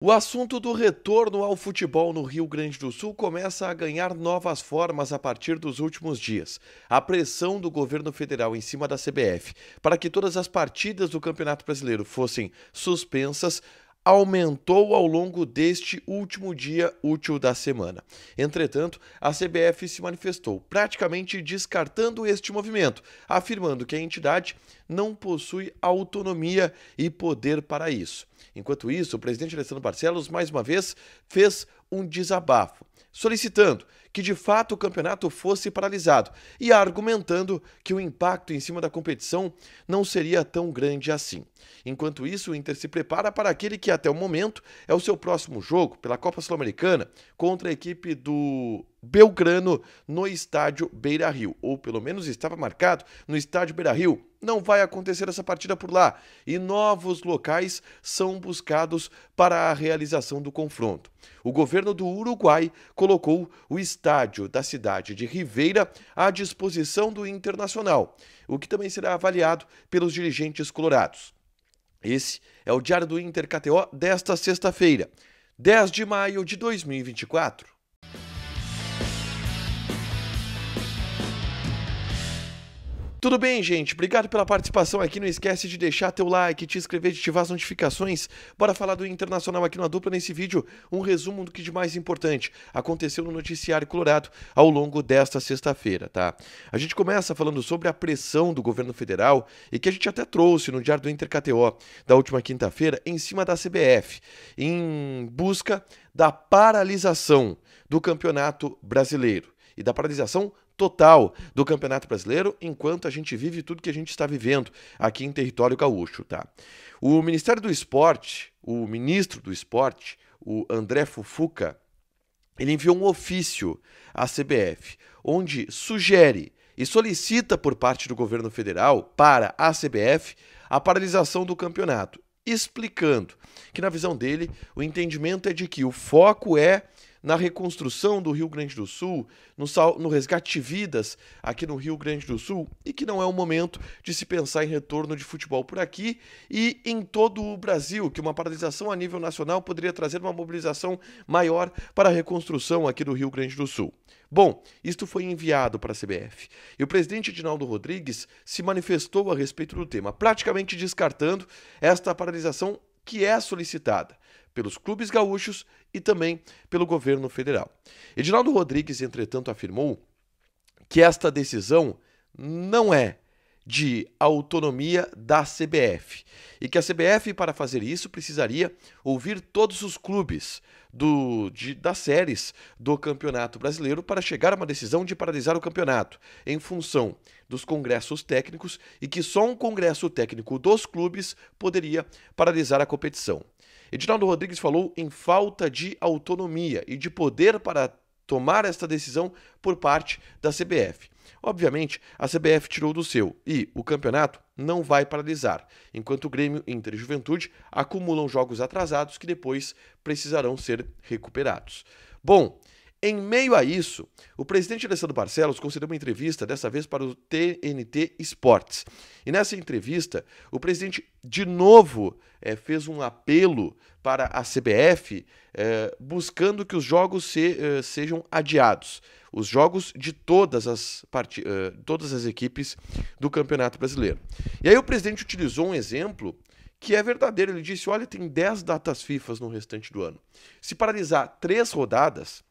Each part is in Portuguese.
O assunto do retorno ao futebol no Rio Grande do Sul começa a ganhar novas formas a partir dos últimos dias. A pressão do governo federal em cima da CBF para que todas as partidas do Campeonato Brasileiro fossem suspensas aumentou ao longo deste último dia útil da semana. Entretanto, a CBF se manifestou, praticamente descartando este movimento, afirmando que a entidade não possui autonomia e poder para isso. Enquanto isso, o presidente Alessandro Barcelos, mais uma vez, fez um desabafo, solicitando que de fato o campeonato fosse paralisado e argumentando que o impacto em cima da competição não seria tão grande assim. Enquanto isso, o Inter se prepara para aquele que até o momento é o seu próximo jogo pela Copa Sul-Americana contra a equipe do Belgrano no estádio Beira-Rio, ou pelo menos estava marcado no estádio Beira-Rio. Não vai acontecer essa partida por lá e novos locais são buscados para a realização do confronto. O governo do Uruguai colocou o estádio da cidade de Ribeira à disposição do Internacional, o que também será avaliado pelos dirigentes colorados. Esse é o Diário do Inter KTO desta sexta-feira, 10 de maio de 2024. Tudo bem, gente? Obrigado pela participação aqui. Não esquece de deixar teu like, te inscrever, de ativar as notificações. Bora falar do Internacional aqui na dupla nesse vídeo. Um resumo do que de mais importante aconteceu no noticiário colorado ao longo desta sexta-feira, tá? A gente começa falando sobre a pressão do governo federal e que a gente até trouxe no Diário do Inter KTO da última quinta-feira em cima da CBF, em busca da paralisação do Campeonato Brasileiro e da paralisação total do Campeonato Brasileiro, enquanto a gente vive tudo que a gente está vivendo aqui em território gaúcho, tá? O Ministério do Esporte, o ministro do Esporte, o André Fufuca, ele enviou um ofício à CBF, onde sugere e solicita por parte do governo federal para a CBF a paralisação do campeonato, explicando que, na visão dele, o entendimento é de que o foco é na reconstrução do Rio Grande do Sul, no resgate de vidas aqui no Rio Grande do Sul, e que não é o momento de se pensar em retorno de futebol por aqui e em todo o Brasil, que uma paralisação a nível nacional poderia trazer uma mobilização maior para a reconstrução aqui do Rio Grande do Sul. Bom, isto foi enviado para a CBF e o presidente Edinaldo Rodrigues se manifestou a respeito do tema, praticamente descartando esta paralisação que é solicitada pelos clubes gaúchos e também pelo governo federal. Edinaldo Rodrigues, entretanto, afirmou que esta decisão não é de autonomia da CBF e que a CBF, para fazer isso, precisaria ouvir todos os clubes das séries do Campeonato Brasileiro para chegar a uma decisão de paralisar o campeonato em função dos congressos técnicos e que só um congresso técnico dos clubes poderia paralisar a competição. Edinaldo Rodrigues falou em falta de autonomia e de poder para tomar esta decisão por parte da CBF. Obviamente, a CBF tirou do seu e o campeonato não vai paralisar, enquanto o Grêmio, Inter e Juventude acumulam jogos atrasados que depois precisarão ser recuperados. Bom, em meio a isso, o presidente Alessandro Barcelos concedeu uma entrevista, dessa vez para o TNT Esportes. E nessa entrevista, o presidente de novo fez um apelo para a CBF, buscando que os jogos sejam adiados. Os jogos de todas as equipes do Campeonato Brasileiro. E aí o presidente utilizou um exemplo que é verdadeiro. Ele disse, olha, tem 10 datas FIFA no restante do ano. Se paralisar 3 rodadas,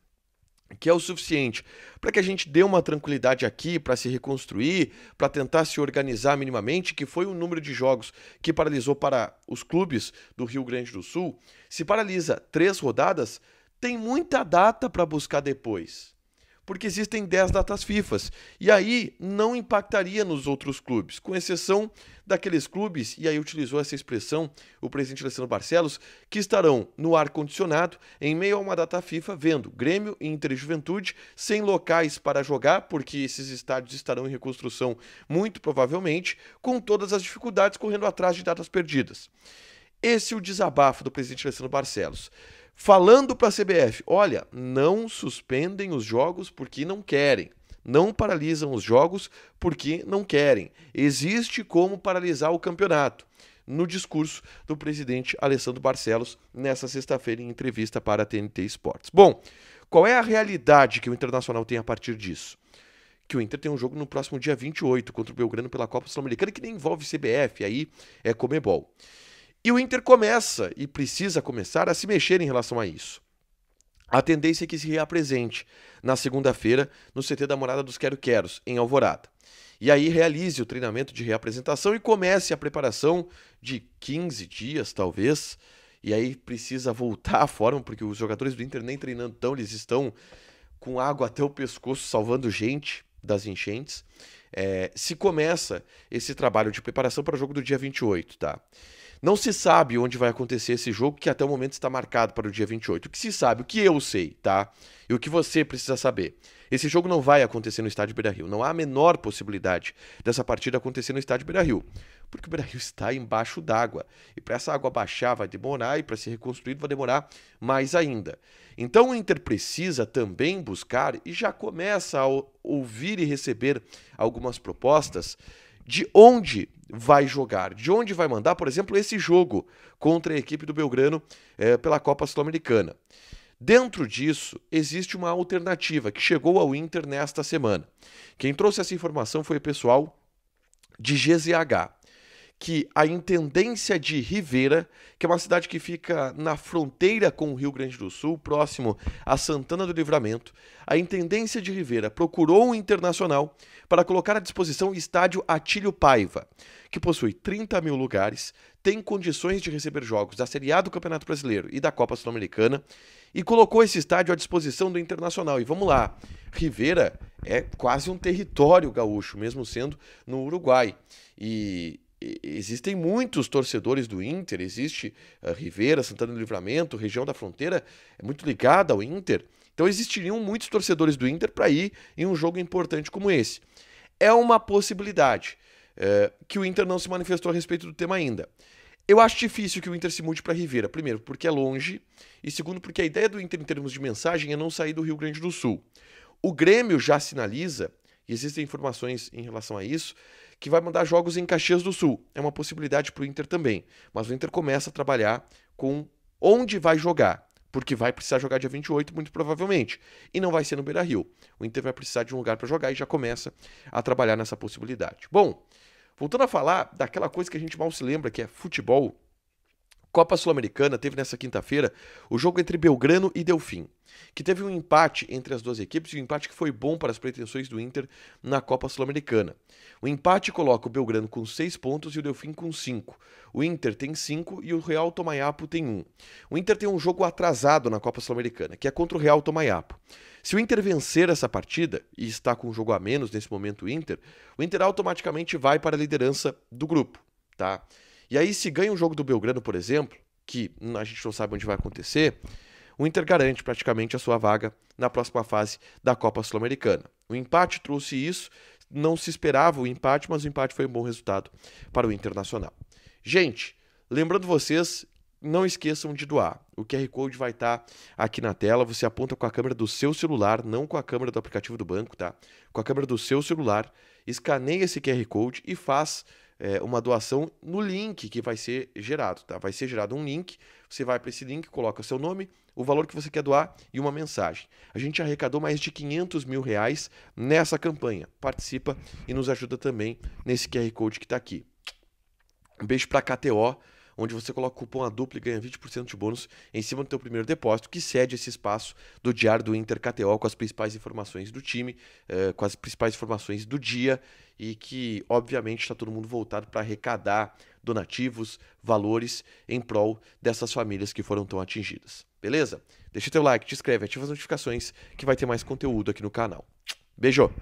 que é o suficiente para que a gente dê uma tranquilidade aqui para se reconstruir, para tentar se organizar minimamente, que foi o número de jogos que paralisou para os clubes do Rio Grande do Sul. Se paralisa 3 rodadas, tem muita data para buscar depois, porque existem 10 datas FIFA, e aí não impactaria nos outros clubes, com exceção daqueles clubes, e aí utilizou essa expressão o presidente Alessandro Barcelos, que estarão no ar-condicionado em meio a uma data FIFA, vendo Grêmio, Inter e Juventude sem locais para jogar, porque esses estádios estarão em reconstrução muito provavelmente, com todas as dificuldades correndo atrás de datas perdidas. Esse é o desabafo do presidente Alessandro Barcelos, falando para a CBF, olha, não suspendem os jogos porque não querem, não paralisam os jogos porque não querem. Existe como paralisar o campeonato. no discurso do presidente Alessandro Barcelos nessa sexta-feira em entrevista para a TNT Sports. Bom, qual é a realidade que o Internacional tem a partir disso? Que o Inter tem um jogo no próximo dia 28 contra o Belgrano pela Copa Sul-Americana, que nem envolve CBF, aí é Conmebol. E o Inter começa e precisa começar a se mexer em relação a isso. A tendência é que se reapresente na segunda-feira no CT da Morada dos Quero-Queros, em Alvorada. E aí realize o treinamento de reapresentação e comece a preparação de 15 dias, talvez. E aí precisa voltar à forma, porque os jogadores do Inter nem treinando estão, eles estão com água até o pescoço, salvando gente das enchentes. Se começa esse trabalho de preparação para o jogo do dia 28, tá? Não se sabe onde vai acontecer esse jogo, que até o momento está marcado para o dia 28. O que se sabe, o que eu sei, tá? E o que você precisa saber. Esse jogo não vai acontecer no estádio Beira-Rio. Não há a menor possibilidade dessa partida acontecer no estádio Beira-Rio. Porque o Beira-Rio está embaixo d'água. E para essa água baixar vai demorar, e para ser reconstruído vai demorar mais ainda. Então o Inter precisa também buscar, e já começa a ouvir e receber algumas propostas, de onde vai jogar, de onde vai mandar, por exemplo, esse jogo contra a equipe do Belgrano pela Copa Sul-Americana. Dentro disso, existe uma alternativa que chegou ao Inter nesta semana. Quem trouxe essa informação foi o pessoal de GZH, que a Intendência de Rivera, que é uma cidade que fica na fronteira com o Rio Grande do Sul, próximo a Santana do Livramento, a Intendência de Rivera procurou o Internacional para colocar à disposição o estádio Atílio Paiva, que possui 30 mil lugares, tem condições de receber jogos da Série A do Campeonato Brasileiro e da Copa Sul-Americana, e colocou esse estádio à disposição do Internacional. E vamos lá, Rivera é quase um território gaúcho, mesmo sendo no Uruguai. E existem muitos torcedores do Inter, existe Rivera, Santana do Livramento, região da fronteira é muito ligada ao Inter, então existiriam muitos torcedores do Inter para ir em um jogo importante como esse. É uma possibilidade que o Inter não se manifestou a respeito do tema ainda. Eu acho difícil que o Inter se mude para Rivera, primeiro porque é longe, e segundo porque a ideia do Inter em termos de mensagem é não sair do Rio Grande do Sul. O Grêmio já sinaliza, e existem informações em relação a isso, que vai mandar jogos em Caxias do Sul. É uma possibilidade para o Inter também. Mas o Inter começa a trabalhar com onde vai jogar, porque vai precisar jogar dia 28, muito provavelmente. E não vai ser no Beira-Rio. O Inter vai precisar de um lugar para jogar e já começa a trabalhar nessa possibilidade. Bom, voltando a falar daquela coisa que a gente mal se lembra, que é futebol, Copa Sul-Americana teve nessa quinta-feira o jogo entre Belgrano e Delfim, que teve um empate entre as duas equipes, e um empate que foi bom para as pretensões do Inter na Copa Sul-Americana. O empate coloca o Belgrano com 6 pontos e o Delfim com 5. O Inter tem 5 e o Real Tomayapo tem 1. O Inter tem um jogo atrasado na Copa Sul-Americana, que é contra o Real Tomayapo. Se o Inter vencer essa partida, e está com um jogo a menos nesse momento o Inter automaticamente vai para a liderança do grupo, tá? E aí, se ganha um jogo do Belgrano, por exemplo, que a gente não sabe onde vai acontecer, o Inter garante praticamente a sua vaga na próxima fase da Copa Sul-Americana. O empate trouxe isso, não se esperava o empate, mas o empate foi um bom resultado para o Internacional. Gente, lembrando vocês, não esqueçam de doar. O QR Code vai estar aqui na tela, você aponta com a câmera do seu celular, não com a câmera do aplicativo do banco, tá? Com a câmera do seu celular, escaneia esse QR Code e faz uma doação no link que vai ser gerado, tá? Vai ser gerado um link, você vai para esse link, coloca o seu nome, o valor que você quer doar e uma mensagem. A gente arrecadou mais de R$500 mil nessa campanha. Participa e nos ajuda também nesse QR Code que está aqui. Um beijo para a KTO, onde você coloca o cupom ADUPLA e ganha 20% de bônus em cima do teu primeiro depósito, que cede esse espaço do Diário do Inter KTO com as principais informações do time, com as principais informações do dia, e que, obviamente, está todo mundo voltado para arrecadar donativos, valores em prol dessas famílias que foram tão atingidas. Beleza? Deixa teu like, te inscreve, ativa as notificações que vai ter mais conteúdo aqui no canal. Beijo!